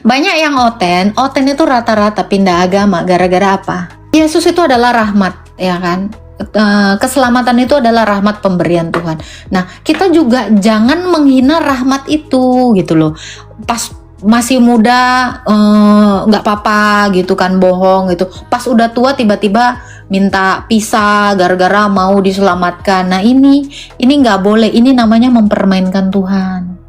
Banyak yang oten itu rata-rata pindah agama gara-gara apa? Yesus itu adalah rahmat, ya kan? Keselamatan itu adalah rahmat pemberian Tuhan. Nah, kita juga jangan menghina rahmat itu gitu loh. Pas masih muda nggak apa-apa gitu kan, bohong gitu. Pas udah tua tiba-tiba minta pisah gara-gara mau diselamatkan. Nah, ini nggak boleh. Ini namanya mempermainkan Tuhan.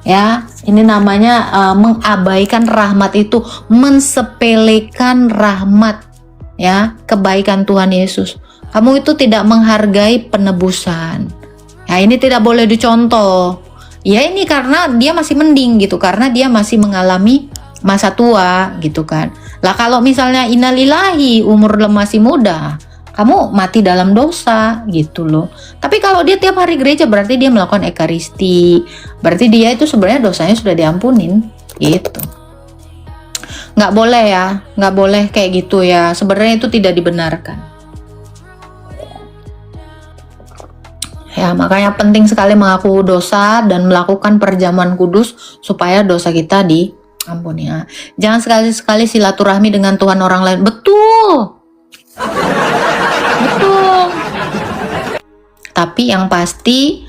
Ya, ini namanya mengabaikan rahmat itu, mensepelekan rahmat, ya, kebaikan Tuhan Yesus. Kamu itu tidak menghargai penebusan. Ya, ini tidak boleh dicontoh. Ya, ini karena dia masih mending gitu, karena dia masih mengalami masa tua gitu kan. Lah kalau misalnya innalillahi umur masih muda, kamu mati dalam dosa gitu loh. Tapi kalau dia tiap hari gereja berarti dia melakukan ekaristi. Berarti dia itu sebenarnya dosanya sudah diampunin gitu. Nggak boleh ya, nggak boleh kayak gitu ya. Sebenarnya itu tidak dibenarkan. Ya, makanya penting sekali mengaku dosa dan melakukan perjamuan kudus supaya dosa kita diampuni. Ya. Jangan sekali-sekali silaturahmi dengan Tuhan orang lain. Betul. Betul. Tapi yang pasti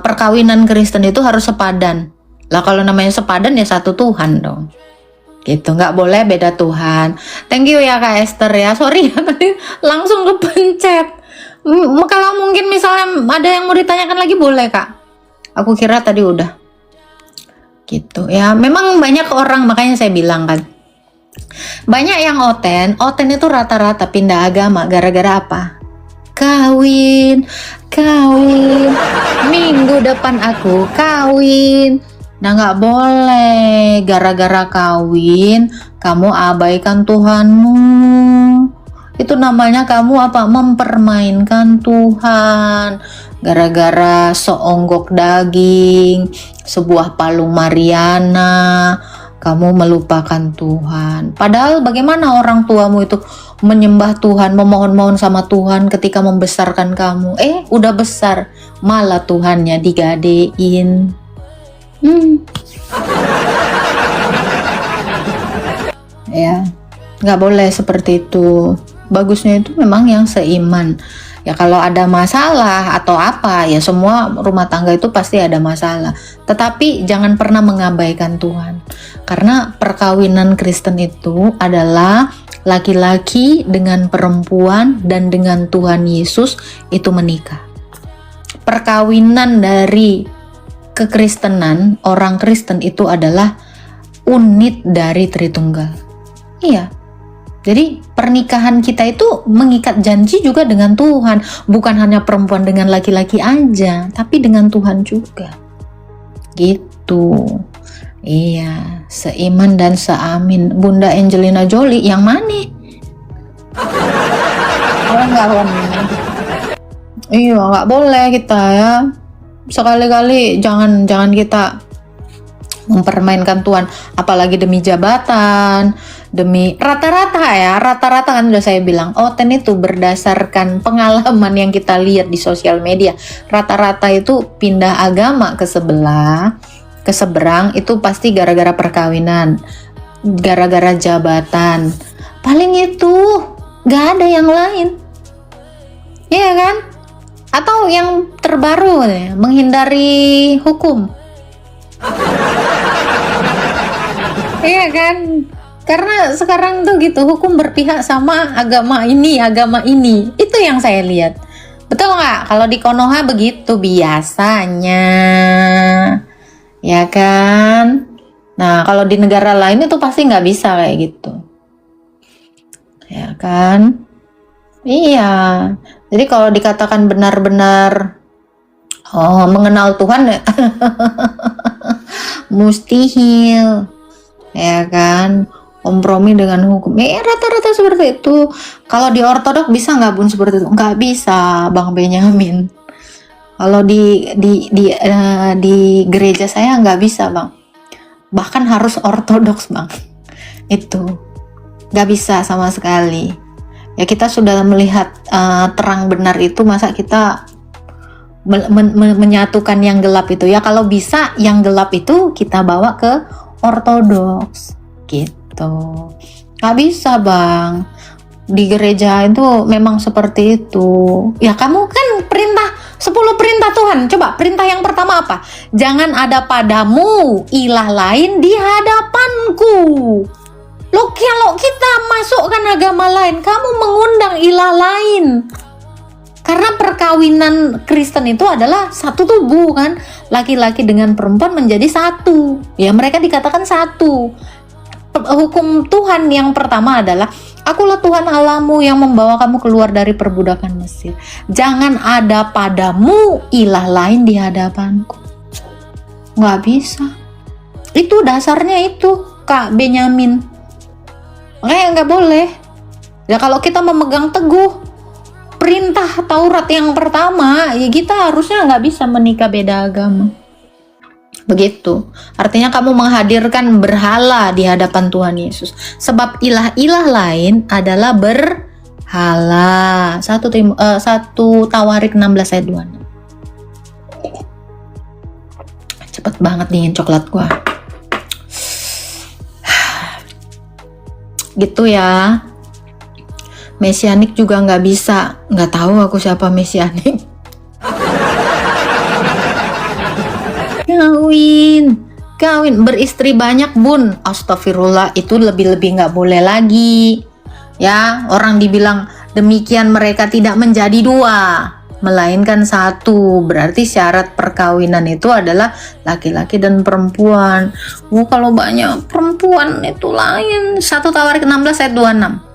perkawinan Kristen itu harus sepadan. Lah kalau namanya sepadan ya satu Tuhan dong. Gitu, nggak boleh beda Tuhan. Thank you ya Kak Esther ya. Sorry ya tadi langsung kepencet. Kalau mungkin misalnya ada yang mau ditanyakan lagi boleh Kak. Aku kira tadi udah. Gitu ya. Memang banyak orang, makanya saya bilang kan. Banyak yang oten itu rata-rata pindah agama gara-gara apa? Kawin. Minggu depan aku kawin. Nah, nggak boleh gara-gara kawin kamu abaikan Tuhanmu. Itu namanya kamu apa? Mempermainkan Tuhan. Gara-gara seonggok daging, sebuah palu Mariana, kamu melupakan Tuhan. Padahal bagaimana orang tuamu itu menyembah Tuhan, memohon-mohon sama Tuhan ketika membesarkan kamu. Udah besar, malah Tuhannya digadein. Ya, nggak boleh seperti itu. Bagusnya itu memang yang seiman. Ya kalau ada masalah atau apa, ya semua rumah tangga itu pasti ada masalah. Tetapi jangan pernah mengabaikan Tuhan. Karena perkawinan Kristen itu adalah laki-laki dengan perempuan dan dengan Tuhan Yesus itu menikah. Perkawinan dari kekristenan, orang Kristen itu adalah unit dari Tritunggal. Iya. Jadi pernikahan kita itu mengikat janji juga dengan Tuhan. Bukan hanya perempuan dengan laki-laki aja, tapi dengan Tuhan juga. Gitu. Iya, seiman dan seamin. Bunda Angelina Jolie yang mana? Oh enggak, iya nggak boleh kita ya. Sekali-kali jangan kita mempermainkan Tuhan, apalagi demi jabatan, demi rata-rata kan udah saya bilang, oten itu berdasarkan pengalaman yang kita lihat di sosial media, rata-rata itu pindah agama ke seberang itu pasti gara-gara perkawinan, gara-gara jabatan, paling itu, gak ada yang lain, ya kan? Atau yang terbaru ya, menghindari hukum. Iya kan? Karena sekarang tuh gitu, hukum berpihak sama agama ini. Itu yang saya lihat. Betul nggak? Kalau di Konoha begitu biasanya. Ya kan? Nah, kalau di negara lain itu pasti nggak bisa kayak gitu. Ya kan? Iya. Jadi kalau dikatakan benar-benar mengenal Tuhan ya mustahil, ya kan, kompromi dengan hukum. Ya rata-rata seperti itu. Kalau di ortodok bisa nggak Bun seperti itu? Nggak bisa, Bang Benyamin. Kalau di gereja saya nggak bisa, Bang. Bahkan harus ortodoks, Bang. Itu nggak bisa sama sekali. Ya kita sudah melihat terang benar itu, masa kita menyatukan yang gelap itu ya. Kalau bisa yang gelap itu kita bawa ke ortodoks gitu. Nggak bisa bang, di gereja itu memang seperti itu. Ya kamu kan perintah 10 perintah Tuhan. Coba perintah yang pertama apa? Jangan ada padamu ilah lain di hadapanku. Loh, kalau kita masukkan agama lain, kamu mengundang ilah lain. Karena perkawinan Kristen itu adalah satu tubuh kan. Laki-laki dengan perempuan menjadi satu. Ya mereka dikatakan satu. Hukum Tuhan yang pertama adalah Akulah Tuhan Allahmu yang membawa kamu keluar dari perbudakan Mesir. Jangan ada padamu ilah lain di hadapanku. Nggak bisa. Itu dasarnya itu, Kak Benyamin. Nggak boleh. Ya kalau kita memegang teguh perintah Taurat yang pertama, ya kita harusnya nggak bisa menikah beda agama. Begitu. Artinya kamu menghadirkan berhala di hadapan Tuhan Yesus. Sebab ilah-ilah lain adalah berhala. 1 Tawarik 16 ayat 26. Cepet banget dingin coklat gua. Gitu ya. Mesianik juga nggak bisa. Nggak tahu aku siapa mesianik. Kawin beristri banyak bun, astagfirullah, itu lebih-lebih nggak boleh lagi ya. Orang dibilang demikian mereka tidak menjadi dua melainkan satu. Berarti syarat perkawinan itu adalah laki-laki dan perempuan. Kalau banyak perempuan itu lain. 1 Tawarik 16 ayat 26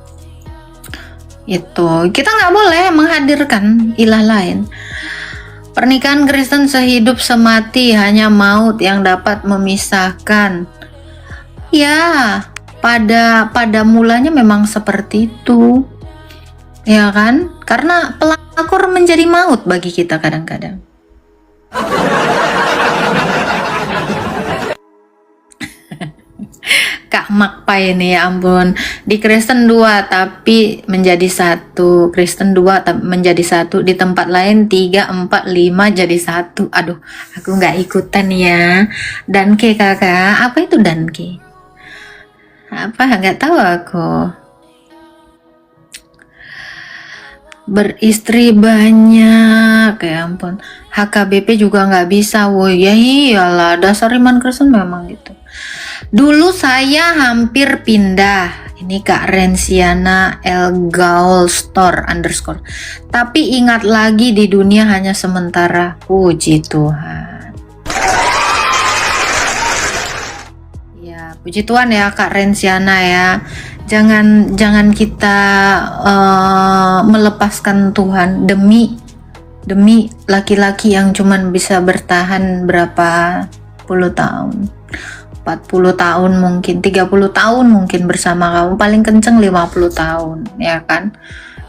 itu kita nggak boleh menghadirkan ilah lain. Pernikahan Kristen sehidup semati, hanya maut yang dapat memisahkan. Ya, pada mulanya memang seperti itu. Ya kan? Karena pelakor menjadi maut bagi kita kadang-kadang. Kak Makpai ini, ya ampun. Di Kristen 2 tapi menjadi 1. Kristen 2 tapi menjadi 1. Di tempat lain 3, 4, 5 jadi 1. Aduh, aku nggak ikutan ya. Danke kakak. Apa itu danke? Apa? Nggak tahu aku. Beristri banyak, ya ampun. HKBP juga nggak bisa. Woy, ya iyalah, dasar iman Kristen memang gitu. Dulu saya hampir pindah. Ini Kak Rensiana El Gaul Store _ tapi ingat lagi di dunia hanya sementara. Puji Tuhan. Ya, puji Tuhan ya Kak Rensiana ya. Jangan kita melepaskan Tuhan demi laki-laki yang cuman bisa bertahan berapa puluh tahun. 40 tahun mungkin, 30 tahun mungkin bersama kamu, paling kenceng 50 tahun, ya kan?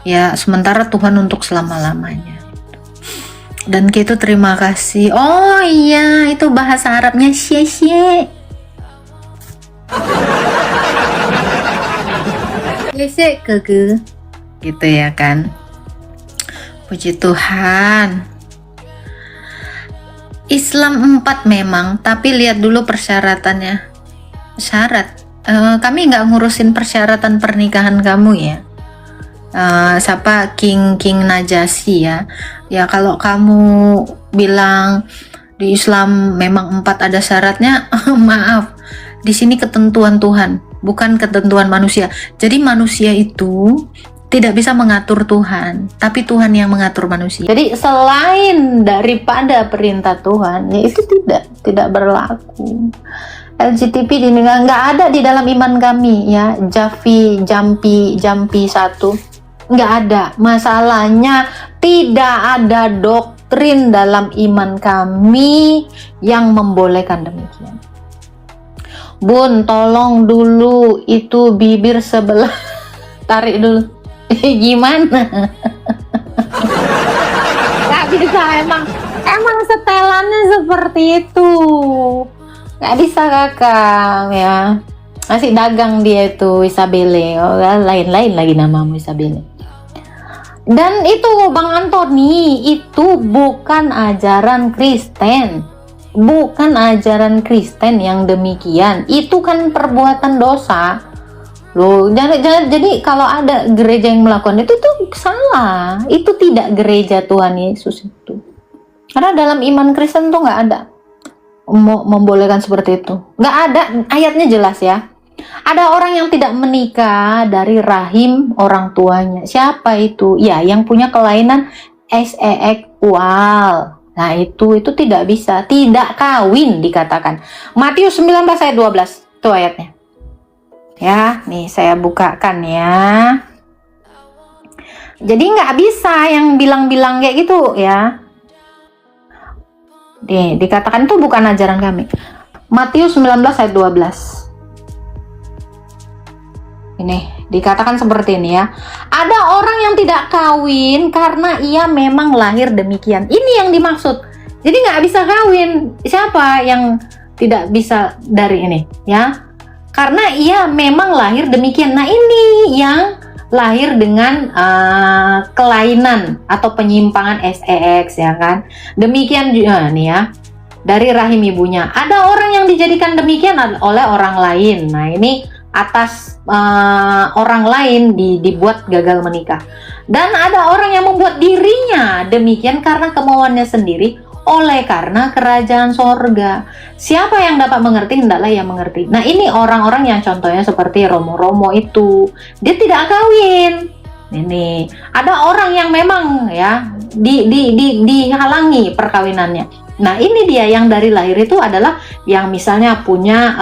Ya, sementara Tuhan untuk selama-lamanya. Dan gitu terima kasih. Oh iya, itu bahasa Arabnya syekh. Syekh kege. Gitu ya kan? Puji Tuhan. Islam 4 memang, tapi lihat dulu persyaratannya. Syarat, kami nggak ngurusin persyaratan pernikahan kamu ya. Siapa King Najasyi ya. Ya kalau kamu bilang di Islam memang 4 ada syaratnya, maaf. Di sini ketentuan Tuhan, bukan ketentuan manusia. Jadi manusia itu tidak bisa mengatur Tuhan, tapi Tuhan yang mengatur manusia. Jadi selain daripada perintah Tuhan, ya itu tidak berlaku. LGTB nggak ada di dalam iman kami ya. Jampi 1 nggak ada. Masalahnya tidak ada doktrin dalam iman kami yang membolehkan demikian. Bun, tolong dulu itu bibir sebelah tarik dulu. Gimana? Gak bisa, emang setelannya seperti itu. Gak bisa kakak ya. Masih dagang dia itu Isabelle. Lain-lain lagi namamu Isabelle. Dan itu Bang Antoni, itu bukan ajaran Kristen. bukan ajaran Kristen yang demikian. Itu kan perbuatan dosa. Loh, jadi kalau ada gereja yang melakukan itu tuh salah. Itu tidak gereja Tuhan Yesus itu. Karena dalam iman Kristen tuh nggak ada membolehkan seperti itu. Nggak ada, ayatnya jelas ya. Ada orang yang tidak menikah dari rahim orang tuanya. Siapa itu? Ya, yang punya kelainan seksual. Nah, itu tidak bisa, tidak kawin dikatakan. Matius 19 ayat 12. Itu ayatnya. Ya, nih saya bukakan ya. Jadi nggak bisa yang bilang-bilang kayak gitu ya. Nih, dikatakan itu bukan ajaran kami. Matius 19 ayat 12. Ini dikatakan seperti ini ya. Ada orang yang tidak kawin karena ia memang lahir demikian. Ini yang dimaksud. Jadi nggak bisa kawin. Siapa yang tidak bisa dari ini ya? Karena ia memang lahir demikian. Nah, ini yang lahir dengan kelainan atau penyimpangan SEX ya kan. Demikian juga nih ya. Dari rahim ibunya. Ada orang yang dijadikan demikian oleh orang lain. Nah, ini atas orang lain dibuat gagal menikah. Dan ada orang yang membuat dirinya demikian karena kemauannya sendiri oleh karena kerajaan sorga. Siapa yang dapat mengerti, hendaklah yang mengerti. Nah, ini orang-orang yang contohnya seperti Romo-Romo itu. Dia tidak kawin. Ini ada orang yang memang ya dihalangi perkawinannya. Nah, ini dia yang dari lahir itu adalah yang misalnya punya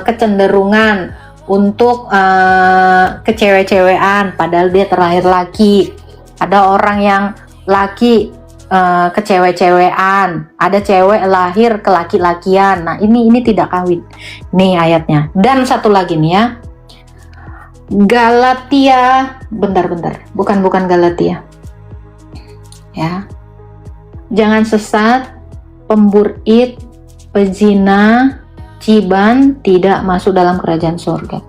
kecenderungan untuk kecewe-cewean padahal dia terlahir laki. Ada orang yang laki kecewe-cewean, ada cewek lahir ke laki-lakian. Nah, ini tidak kawin. Nih ayatnya. Dan satu lagi nih ya. Galatia, bentar. Bukan Galatia. Ya. Jangan sesat, pemburit, pezina, ciban tidak masuk dalam kerajaan surga.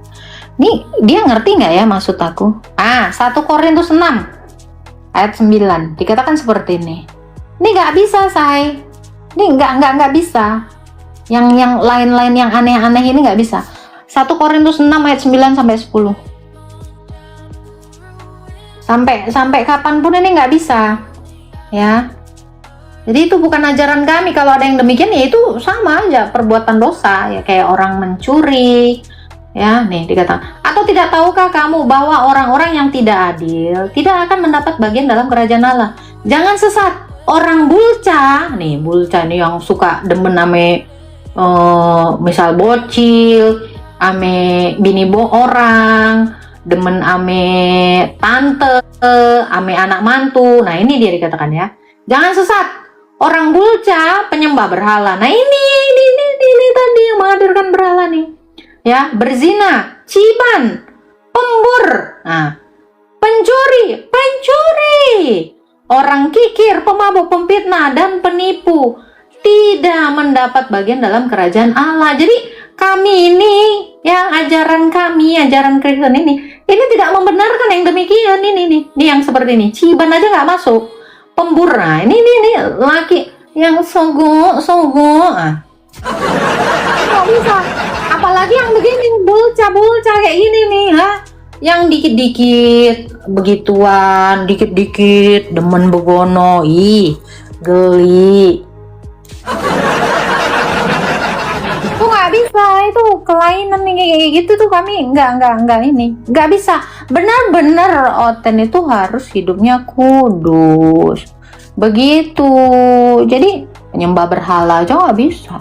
Nih, dia ngerti nggak ya maksud aku? 1 Korintus 6 ayat 9 dikatakan seperti ini. Ini nggak bisa, say. Ini nggak bisa. Yang lain-lain yang aneh-aneh ini nggak bisa. 1 Korintus 6 ayat 9 sampai 10. Sampai kapanpun ini nggak bisa. Ya. Jadi itu bukan ajaran kami. Kalau ada yang demikian ya itu sama aja perbuatan dosa ya, kayak orang mencuri. Ya, nih dikatakan, atau tidak tahukah kamu bahwa orang-orang yang tidak adil tidak akan mendapat bagian dalam kerajaan Allah? Jangan sesat. Orang bulca nih yang suka demen ame misal bocil, ame bini orang, demen ame tante, ame anak mantu. Nah, ini dia dikatakan ya. Jangan sesat. Orang bulca penyembah berhala. Nah, ini tadi yang menghadirkan berhala nih. Ya, berzina, ciban, pembur, nah, pencuri, orang kikir, pemabuk, pemfitnah, dan penipu tidak mendapat bagian dalam kerajaan Allah. Jadi kami ini, ya ajaran kami, ajaran Kristen ini tidak membenarkan yang demikian. Ini yang seperti ini, ciban aja nggak masuk, pembur, nah ini laki yang sogo, nggak bisa. Apalagi yang begini bulca kayak gini nih, yang dikit-dikit begituan, dikit-dikit demen begono, geli. Itu nggak bisa, itu kelainan nih kayak gitu tuh kami nggak bisa. Benar-benar Oten itu harus hidupnya kudus. Begitu. Jadi penyembah berhala aja nggak bisa.